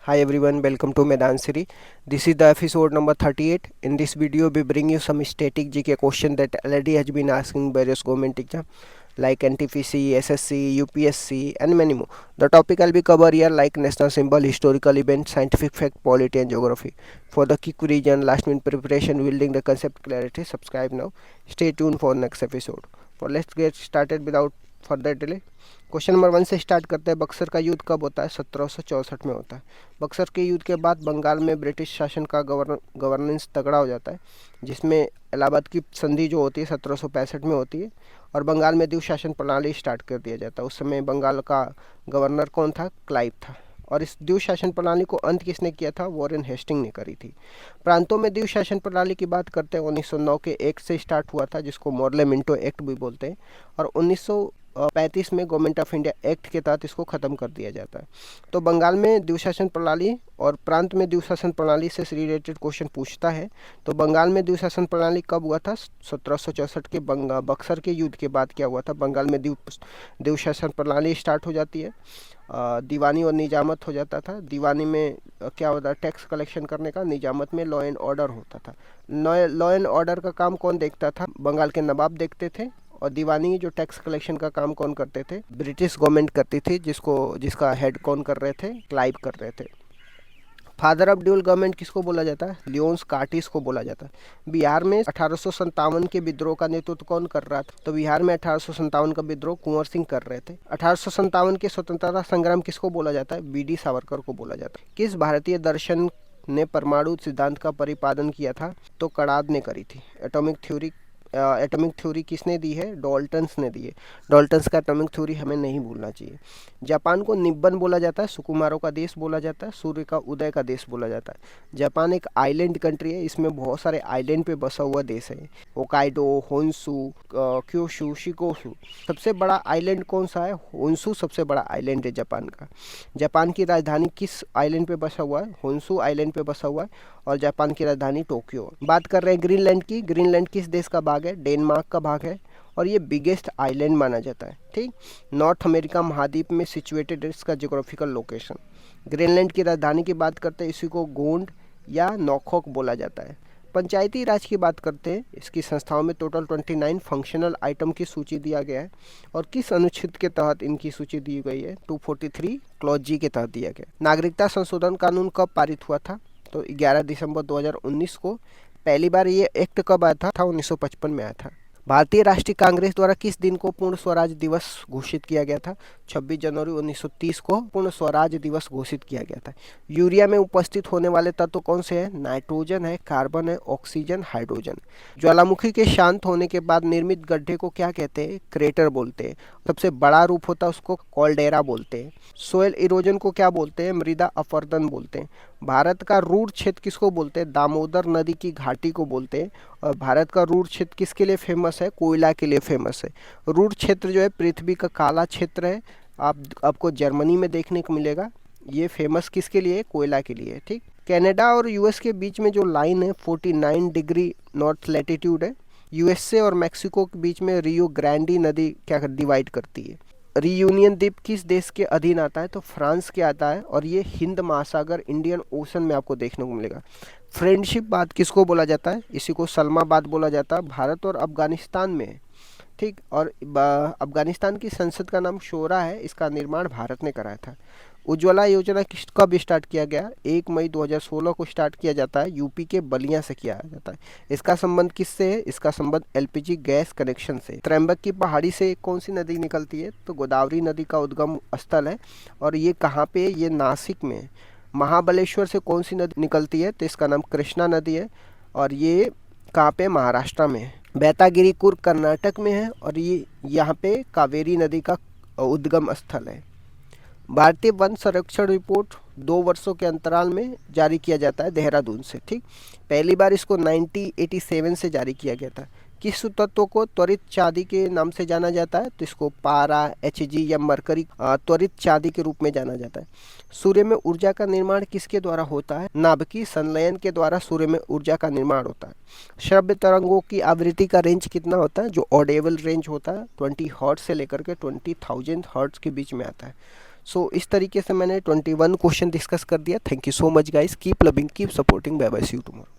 Hi everyone, welcome to Medan Siri. This is the episode number 38. In this video, we bring you some static GK question that already has been asking various government exam like NTPC, SSC, UPSC and many more. The topic I'll be cover here like national symbol, historical event, scientific fact, polity and geography. For the quick revision, last minute preparation, building the concept clarity, subscribe now. Stay tuned for next episode. For let's get started without further delay. Question number 1 से start करते हैं। बक्सर का युद्ध कब होता है? 1764 में होता है। बक्सर के युद्ध के बाद बंगाल में ब्रिटिश शासन का गवर्नेंस तगड़ा हो जाता है, जिसमें इलाहाबाद की संधि जो होती है 1765 में होती है और बंगाल में द्वीप शासन प्रणाली स्टार्ट कर दिया जाता है। उस समय बंगाल का गवर्नर कौन था? क्लाइव था। और इस द्वीप शासन प्रणाली को अंत किसने किया था? वॉरेन हेस्टिंग ने करी थी। प्रांतों में द्वीप शासन प्रणाली की बात करते हैं 1909 के एक्ट से स्टार्ट हुआ था, जिसको मोरले मिंटो एक्ट भी बोलते हैं, और 1935 में गवर्नमेंट ऑफ इंडिया एक्ट के तहत इसको ख़त्म कर दिया जाता है। तो बंगाल में द्वीप शासन प्रणाली और प्रांत में द्वीप शासन प्रणाली से रिलेटेड क्वेश्चन पूछता है। तो बंगाल में द्वीप शासन प्रणाली कब हुआ था? 1764 के बक्सर के युद्ध के बाद क्या हुआ था? बंगाल में द्वीप शासन प्रणाली स्टार्ट हो जाती है। दीवानी और निजामत हो जाता था। दीवानी में क्या होता है? टैक्स कलेक्शन करने का। निजामत में लॉ एंड ऑर्डर होता था। लॉ एंड ऑर्डर का काम कौन देखता था? बंगाल के नवाब देखते थे। और दीवानी जो टैक्स कलेक्शन का काम कौन करते थे? ब्रिटिश गवर्नमेंट करती थी, जिसका हेड कौन कर रहे थे? क्लाइव कर रहे थे। फादर ऑफ ड्यूल गवर्नमेंट किसको बोला जाता है? लियोन्स कार्टिस को बोला जाता है। बिहार में 1857 के विद्रोह का नेतृत्व कौन कर रहा था? तो बिहार में 1857 का विद्रोह कुंवर सिंह कर रहे थे। 1857 के स्वतंत्रता संग्राम किसको बोला जाता है? बीडी सावरकर को बोला जाता है। किस भारतीय दर्शन ने परमाणु सिद्धांत का प्रतिपादन किया था? तो कणाद ने करी थी। एटॉमिक थ्योरी किसने दी है? डॉल्टन्स ने दी है। डॉल्टन्स का एटॉमिक थ्योरी हमें नहीं भूलना चाहिए। जापान को निब्बन बोला जाता है, सुकुमारों का देश बोला जाता है, सूर्य का उदय का देश बोला जाता है। जापान एक आइलैंड कंट्री है, इसमें बहुत सारे आइलैंड पे बसा हुआ देश है। Hokkaido, Honshu, Kyushu, Shikoku. सबसे बड़ा आइलैंड कौन सा है? होन्शु सबसे बड़ा आइलैंड है जापान का। जापान की राजधानी किस आइलैंड पे बसा हुआ है? होन्शु आइलैंड पे बसा हुआ है और जापान की राजधानी टोक्यो। बात कर रहे हैं ग्रीनलैंड की। ग्रीनलैंड किस देश का भाग है? डेनमार्क का भाग है और ये बिगेस्ट आइलैंड माना जाता है। ठीक, नॉर्थ अमेरिका महाद्वीप में सिचुएटेड है इसका जियोग्राफिकल लोकेशन। ग्रीनलैंड की राजधानी की बात करते हैं, इसी को गोंड या नॉर्फॉक बोला जाता है। पंचायती राज की बात करते हैं, इसकी संस्थाओं में टोटल 29 फंक्शनल आइटम की सूची दिया गया है और किस अनुच्छेद के तहत इनकी सूची दी गई है? 243 क्लॉज जी के तहत दिया गया। नागरिकता संशोधन कानून कब पारित हुआ था? तो 11 दिसंबर 2019 को। पहली बार ये एक्ट कब आया था? 1955 में आया था। भारतीय राष्ट्रीय कांग्रेस द्वारा किस दिन को पूर्ण स्वराज दिवस घोषित किया गया था? 26 जनवरी 1930 को पूर्ण स्वराज दिवस घोषित किया गया था। यूरिया में उपस्थित होने वाले तत्व कौन से हैं? नाइट्रोजन है, कार्बन है, ऑक्सीजन, हाइड्रोजन। ज्वालामुखी के शांत होने के बाद निर्मित गड्ढे को क्या कहते हैं? क्रेटर बोलते हैं। सबसे बड़ा रूप होता है उसको कॉल्डेरा बोलते हैं। सोयल इरोजन को क्या बोलते हैं? मृदा अपरदन बोलते हैं। भारत का रूढ़ क्षेत्र किसको बोलते हैं? दामोदर नदी की घाटी को बोलते हैं। और भारत का रूढ़ क्षेत्र किसके लिए फेमस है? कोयला के लिए फेमस है। रूढ़ क्षेत्र जो है पृथ्वी का काला क्षेत्र है, आपको जर्मनी में देखने को मिलेगा। ये फेमस किसके लिए? कोयला के लिए। ठीक, कनाडा और यूएस के बीच में जो लाइन है 49 डिग्री नॉर्थ लैटिट्यूड है। यूएसए और मैक्सिको के बीच में रियो ग्रैंडी नदी क्या डिवाइड करती है। रियूनियन द्वीप किस देश के अधीन आता है? तो फ्रांस के आता है और ये हिंद महासागर इंडियन ओशन में आपको देखने को मिलेगा। फ्रेंडशिप बात किसको बोला जाता है? इसी को सलमाबाद बोला जाता है। भारत और अफगानिस्तान में है। ठीक, और अफगानिस्तान की संसद का नाम शोरा है। इसका निर्माण भारत ने कराया था। उज्ज्वला योजना कब स्टार्ट किया गया? 1 मई 2016 को स्टार्ट किया जाता है। यूपी के बलिया से किया जाता है। इसका संबंध किससे है? इसका संबंध एलपीजी गैस कनेक्शन से। त्र्यंबक की पहाड़ी से कौन सी नदी निकलती है? तो गोदावरी नदी का उद्गम स्थल है और ये कहाँ पे? ये नासिक में है। महाबलेश्वर से कौन सी नदी निकलती है? तो इसका नाम कृष्णा नदी है और ये कहाँ पे? महाराष्ट्र में है। बेतागिरी कुर्ग कर्नाटक में है और ये यहाँ पे कावेरी नदी का उद्गम स्थल है। भारतीय वन संरक्षण रिपोर्ट 2 वर्षों के अंतराल में जारी किया जाता है देहरादून से। ठीक, पहली बार इसको 1987 से जारी किया गया था। किस तत्व को त्वरित चांदी के नाम से जाना जाता है? तो इसको पारा, Hg या मरकरी त्वरित चांदी के रूप में जाना जाता है। सूर्य में ऊर्जा का निर्माण किसके द्वारा होता है? नाभिकीय संलयन के द्वारा सूर्य में ऊर्जा का निर्माण होता है। श्रव्य तरंगों की आवृत्ति का रेंज कितना होता है? जो ऑडेबल रेंज होता है 20 हर्ट्ज से लेकर के 20,000 हर्ट्ज के बीच में आता है। सो इस तरीके से मैंने 21 क्वेश्चन डिस्कस कर दिया। Thank you so much guys, keep loving, keep supporting, bye bye, see you tomorrow.